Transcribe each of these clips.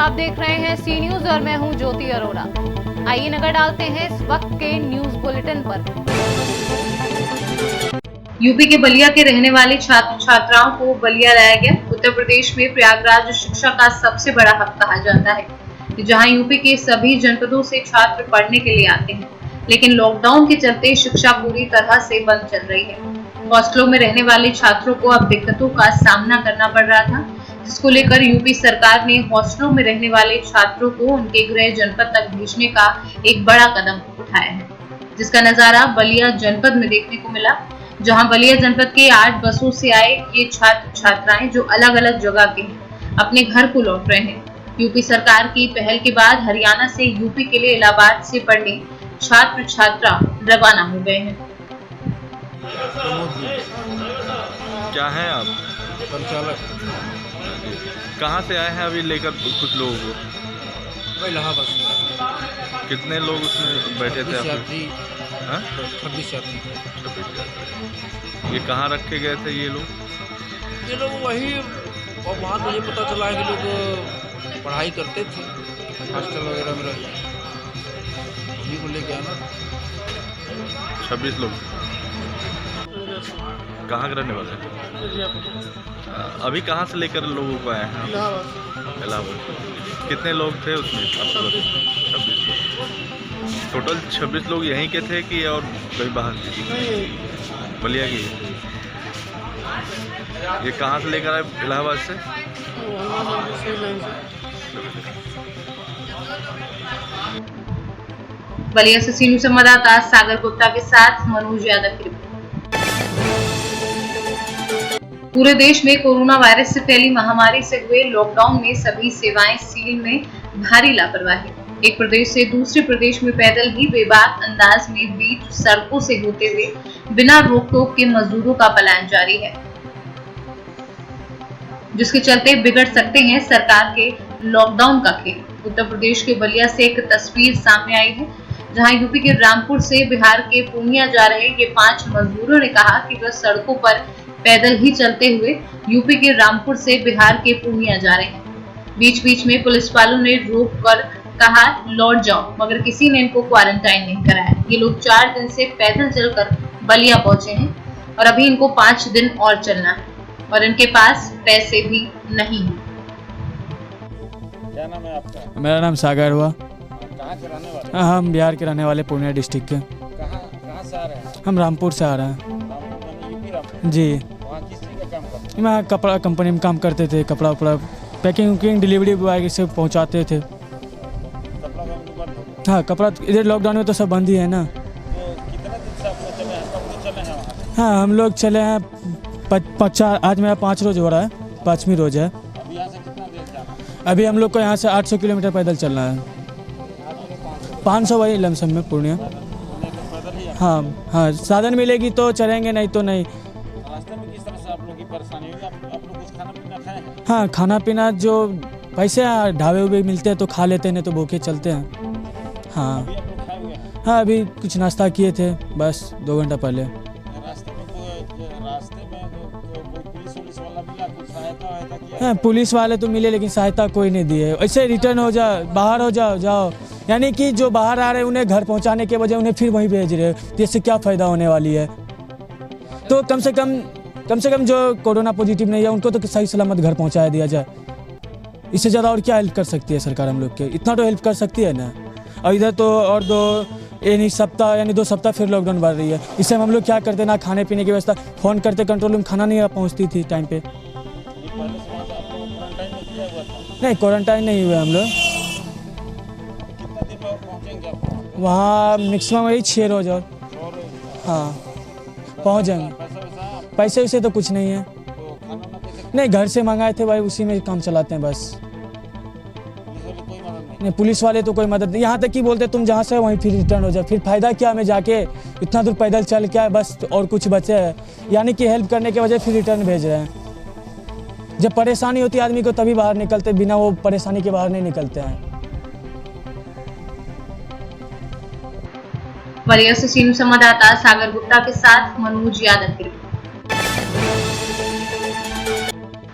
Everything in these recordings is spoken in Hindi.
आप देख रहे हैं सी न्यूज और मैं हूं ज्योति अरोड़ा। आइए नजर डालते हैं इस वक्त के न्यूज बुलेटिन पर। यूपी के बलिया के रहने वाले छात्र छात्राओं को बलिया लाया गया। उत्तर प्रदेश में प्रयागराज शिक्षा का सबसे बड़ा हब कहा जाता है, जहां यूपी के सभी जनपदों से छात्र पढ़ने के लिए आते हैं, लेकिन लॉकडाउन के चलते शिक्षा पूरी तरह से बंद चल रही है। हॉस्टलों में रहने वाले छात्रों को अब दिक्कतों का सामना करना पड़ रहा था, जिसको लेकर यूपी सरकार ने हॉस्टलों में रहने वाले छात्रों को उनके गृह जनपद तक भेजने का एक बड़ा कदम उठाया है, जिसका नजारा बलिया जनपद में देखने को मिला, जहां बलिया जनपद के 8 बसों से आए ये छात्र छात्राएं जो अलग अलग जगह के हैं अपने घर को लौट रहे हैं। यूपी सरकार की पहल के बाद हरियाणा से यूपी के लिए इलाहाबाद से पढ़ने छात्र छात्रा रवाना हो गए हैं। क्या है आप? संचालक। कहाँ से आए हैं अभी लेकर कुछ लोगों को? इलाहाबाद से। कितने लोग उसमें बैठे थे? 26 यात्री। ये कहाँ रखे गए थे ये लोग? ये लोग वही, और वहाँ मुझे पता चला है कि लोग पढ़ाई करते थे हॉस्टल वगैरह में रह, उन्हीं को लेके आना। 26 लोग कहाँ के रहने वाले हैं? अभी कहाँ से लेकर लोगों को आए हैं? इलाहाबाद। कितने लोग थे उसमें? 26 लोग। टोटल 26 लोग यहीं के थे कि और कहीं बाहर के? बलिया की। ये कहाँ से लेकर आए? इलाहाबाद से। बलिया से सी न्यूज संवाददाता सागर गुप्ता के साथ मनोज यादव की रिपोर्ट। पूरे देश में कोरोना वायरस से फैली महामारी से हुए लॉकडाउन में सभी सेवाएं सील में भारी लापरवाही। एक प्रदेश से दूसरे प्रदेश में पैदल ही बेबाक अंदाज में बीच सड़कों से होते हुए बिना रोक टोक के मजदूरों का पलायन जारी है, जिसके चलते बिगड़ सकते हैं सरकार के लॉकडाउन का खेल। उत्तर प्रदेश के बलिया से एक तस्वीर सामने आई है, जहां यूपी के रामपुर से बिहार के पूर्णिया जा रहे ये 5 मजदूरों ने कहा कि वह सड़कों पर पैदल ही चलते हुए यूपी के रामपुर से बिहार के पूर्णिया जा रहे हैं। बीच बीच में पुलिस वालों ने रोक कर कहा लौट जाओ, मगर किसी ने इनको क्वारंटाइन नहीं कराया। ये लोग 4 दिन से पैदल चलकर बलिया पहुंचे हैं और अभी इनको 5 दिन और चलना है और इनके पास पैसे भी नहीं है। क्या नाम है आपका? मेरा नाम सागर हुआ। कहाँ के रहने वाले? हम बिहार के रहने वाले, पूर्णिया डिस्ट्रिक्ट के। कहाँ से आ रहे हैं? हम रामपुर से आ रहे हैं। यूपी रामपुर? जी। वहाँ किस चीज़ का काम करते हैं? मैं कपड़ा कंपनी में काम करते थे। कपड़ा उपड़ा पैकिंग वैकिंग डिलीवरी बॉय से पहुँचाते थे। हाँ, कपड़ा इधर लॉकडाउन में तो सब बंद ही है ना। तो कितने दिन से आप लोग चले हैं? कब से चले हैं वहाँ? हाँ, हम लोग चले हैं आज मेरा 5 रोज हो रहा है, 5वीं रोज है। अभी यहाँ से कितना देर जाना है? अभी हम लोग को यहाँ से 800 किलोमीटर पैदल चलना है। 500 वही लमसम में पूर्णिया। हाँ, साधन मिलेगी तो चलेंगे, नहीं तो नहीं। रास्ते में किस तरह से आप लोग की परेशानी हुई? आप लोग कुछ खाना पीना खाए हैं? हाँ, खाना पीना जो पैसे ढाबे उबे मिलते हैं तो खा लेते हैं, नहीं तो भूखे चलते हैं। हाँ अभी आप लोग खाए हुए हैं? हाँ, अभी कुछ नाश्ता किए थे बस 2 घंटा पहले। रास्ते में कोई पुलिस वाला मिला? कुछ सहायता किया? हाँ, पुलिस वाले तो मिले लेकिन सहायता कोई नहीं दी है। ऐसे रिटर्न हो जाओ, बाहर हो जाओ, यानी कि जो बाहर आ रहे हैं उन्हें घर पहुंचाने के बजाय उन्हें फिर वहीं भेज रहे हैं। इससे क्या फ़ायदा होने वाली है? तो कम से कम जो कोरोना पॉजिटिव नहीं है उनको तो सही सलामत घर पहुंचाया दिया जाए। इससे ज़्यादा और क्या हेल्प कर सकती है सरकार हम लोग के? इतना तो हेल्प कर सकती है ना। और इधर तो और 2 सप्ताह फिर लॉकडाउन बढ़ रही है। इससे हम लोग क्या करते ना, खाने पीने की व्यवस्था, फ़ोन करते कंट्रोल रूम, खाना नहीं पहुँचती थी टाइम पे। नहीं, क्वारंटाइन नहीं हुए हम लोग। वहाँ मैक्सिमम वही 6 रोज और। हाँ, पहुँच जाएंगे। पैसे वैसे तो कुछ नहीं है। नहीं, घर से मंगाए थे भाई, उसी में काम चलाते हैं बस। नहीं, पुलिस वाले तो कोई मदद नहीं। यहाँ तक कि बोलते तुम जहाँ से वहीं फिर रिटर्न हो जाए। फिर फ़ायदा क्या हमें जाके इतना दूर पैदल चल के आए, बस और कुछ बचे है? यानी कि हेल्प करने के वजह फिर रिटर्न भेज रहे हैं। जब परेशानी होती है आदमी को तभी बाहर निकलते, बिना वो परेशानी के बाहर नहीं निकलते हैं। बलिया से सी न्यूज संवाददाता सागर गुप्ता के साथ मनोज यादव की रिपोर्ट।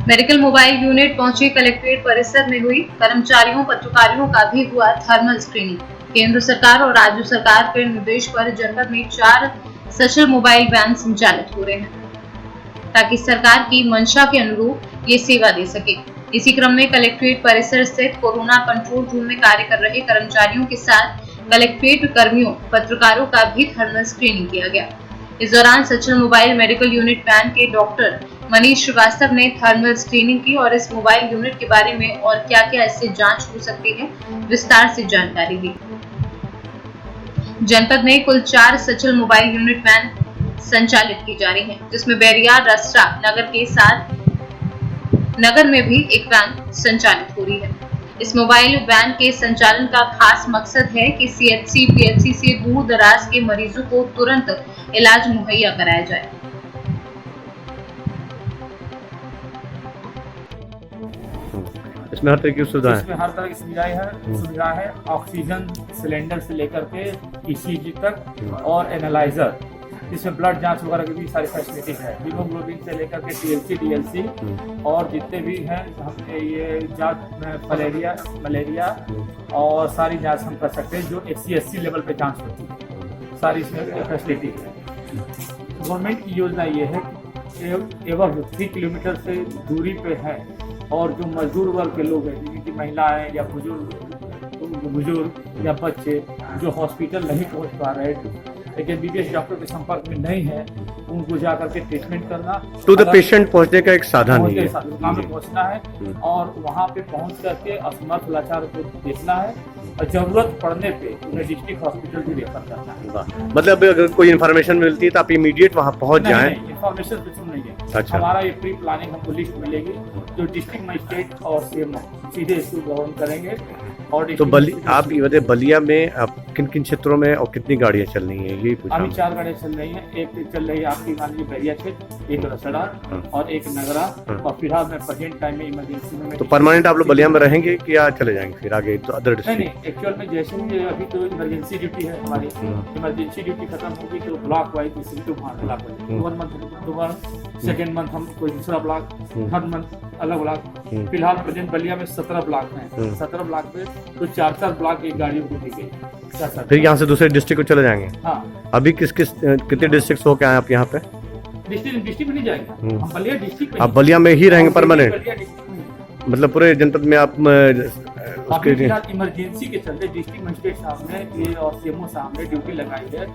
मेडिकल मोबाइल यूनिट पहुंचे कलेक्ट्रेट परिसर में हुई कर्मचारियों पत्रकारियों का भी हुआ थर्मल स्क्रीनिंग। केंद्र सरकार और राज्य सरकार के निर्देश पर जनपद में 4 सचल मोबाइल वैन संचालित हो रहे हैं ताकि सरकार की मंशा के अनुरूप ये सेवा दे सके। इसी क्रम में कलेक्ट्रेट परिसर स्थित कोरोना कंट्रोल रूम में कार्य कर रहे कर्मचारियों के साथ कलेक्ट्रेट कर्मियों पत्रकारों का भी थर्मल स्क्रीनिंग किया गया। इस दौरान सचल मोबाइल मेडिकल यूनिट वैन के डॉक्टर मनीष श्रीवास्तव ने थर्मल स्क्रीनिंग की और इस मोबाइल यूनिट के बारे में और क्या-क्या इससे जांच हो सकती है विस्तार से जानकारी दी। जनपद में कुल 4 सचल मोबाइल यूनिट वैन संचालित की जा रही हैं, जिसमें बैरिया रसरा नगर के साथ नगर में भी एक वैन संचालित हो रही है। इस मोबाइल वैन के संचालन का खास मकसद है कि सीएचसी पीएचसी से दूर दराज के मरीजों को तुरंत इलाज मुहैया कराया जाए। इसमें हर तरह की सुविधा है। इसमें हर तरह की सुविधा है ऑक्सीजन सिलेंडर से लेकर के ईसीजी तक और एनालाइजर। इसमें ब्लड जांच वगैरह की भी सारी फैसिलिटी है। हीमोग्लोबिन से लेकर के टीएलसी डीएलसी और जितने भी हैं हमने ये जांच मलेरिया और सारी जांच हम कर सकते हैं जो 180 लेवल पे जांच होती है। सारी इसमें फैसिलिटी है। गवर्नमेंट की योजना ये है कि एवं 3 किलोमीटर से दूरी पे है और जो मजदूर वर्ग के लोग हैं जिनकी महिलाएं या बुजुर्ग या बच्चे जो हॉस्पिटल नहीं पहुंच पा रहे लेकिन बीबीएस डॉक्टर के संपर्क में नहीं है, उनको जाकर के ट्रीटमेंट करना तो द पेशेंट पहुंचने का एक साधन ही है। वहाँ पे पहुंचना है और वहाँ पे पहुंच करके असमर्थ लाचार को देखना है और जरूरत पड़ने पे उन्हें डिस्ट्रिक्ट हॉस्पिटल भी रेफर करना है। मतलब अगर कोई इन्फॉर्मेशन मिलती है तो आप इमीडिएट वहाँ पहुँच जाएं। इन्फॉर्मेशन कुछ नहीं है। अच्छा। हमारा ये प्री प्लानिंग हमको लिस्ट मिलेगी जो डिस्ट्रिक्ट मजिस्ट्रेट और सीएम सीधे इसको गवर्न करेंगे। और तो आप ये बताइए बलिया में किन किन क्षेत्रों में और कितनी गाड़ियाँ चल रही हैं यही पूछा। अभी 4 गाड़ियाँ चल रही हैं। एक चल रही है आपकी मान लीजिए बैरिया क्षेत्र, एक रसड़ा और एक नगरा और फिलहाल में प्रेजेंट टाइम में इमरजेंसी में। तो परमानेंट आप लोग बलिया में रहेंगे कि या चले जाएंगे फिर आगे तो अदर डिस्ट्रिक्ट? नहीं, एक्चुअल में जैसे ही अभी तो इमरजेंसी ड्यूटी है हमारी। इमरजेंसी ड्यूटी खत्म होगी तो block wise block 1 month second month हम कोई दूसरा ब्लॉक, थर्ड मंथ अलग ब्लॉक। फिलहाल प्रेजेंट बलिया में 17 ब्लॉक हैं। 17 ब्लॉक में तो 4 ब्लॉक एक गाड़ियों को दी गई। फिर यहाँ से दूसरे डिस्ट्रिक्ट को चले जाएंगे? हाँ। अभी कितने डिस्ट्रिक्ट हो के आए आप यहाँ पे? डिस्ट्रिक्ट में नहीं जाएंगे हम, बलिया डिस्ट्रिक्ट में। आप बलिया में ही रहेंगे परमानेंट? मतलब पूरे जनपद में आप उसके इमरजेंसी के चलते डिस्ट्रिक्ट मजिस्ट्रेट साहब ने ये और सीएमओ साहब ने ड्यूटी लगाई है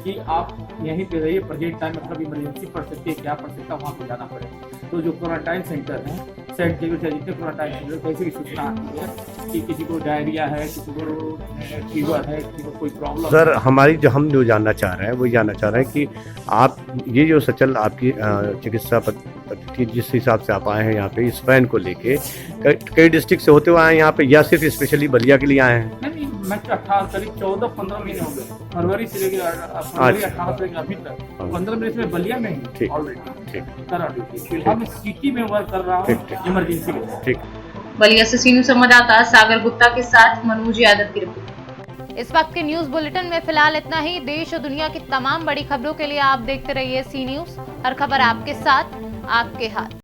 कि आप यहीं पे रहिए। प्रेजेंट टाइम मतलब इमरजेंसी पड़ सकती है, क्या पड़ सकता है वहाँ पे जाना पड़े। तो जो क्वारंटाइन सेंटर है जितने क्वारंटाइन सेंटर कैसे भी सूचना आती है कि किसी को डायरिया है, किसी को फीवर है, किसी को कोई प्रॉब्लम। सर हमारी हम जो जानना चाह रहे हैं वो जानना चाह रहे हैं कि आप ये जो सचल आपकी चिकित्सा पद्धति जिस हिसाब से आप आए हैं यहाँ पे इस वैन को लेके कई डिस्ट्रिक्ट से होते हुए आए हैं यहाँ पे या सिर्फ स्पेशली बलिया के लिए आए हैं? नहीं, मैं 14-15 महीने हो गए, फरवरी से लेकर फरवरी 18 से अभी तक 15 महीने में बलिया में ही ऑलरेडी करा ड्यूटी। फिलहाल मैं सिटी में वर्क कर रहा हूँ इमरजेंसी के। ठीक। बलिया से सीनियर संवाददाता सागर गुप्ता के साथ मनोज यादव की रिपोर्ट। इस वक्त के न्यूज बुलेटिन में फिलहाल इतना ही। देश और दुनिया की तमाम बड़ी खबरों के लिए आप देखते रहिए सी न्यूज। हर खबर आपके साथ, आपके हाथ।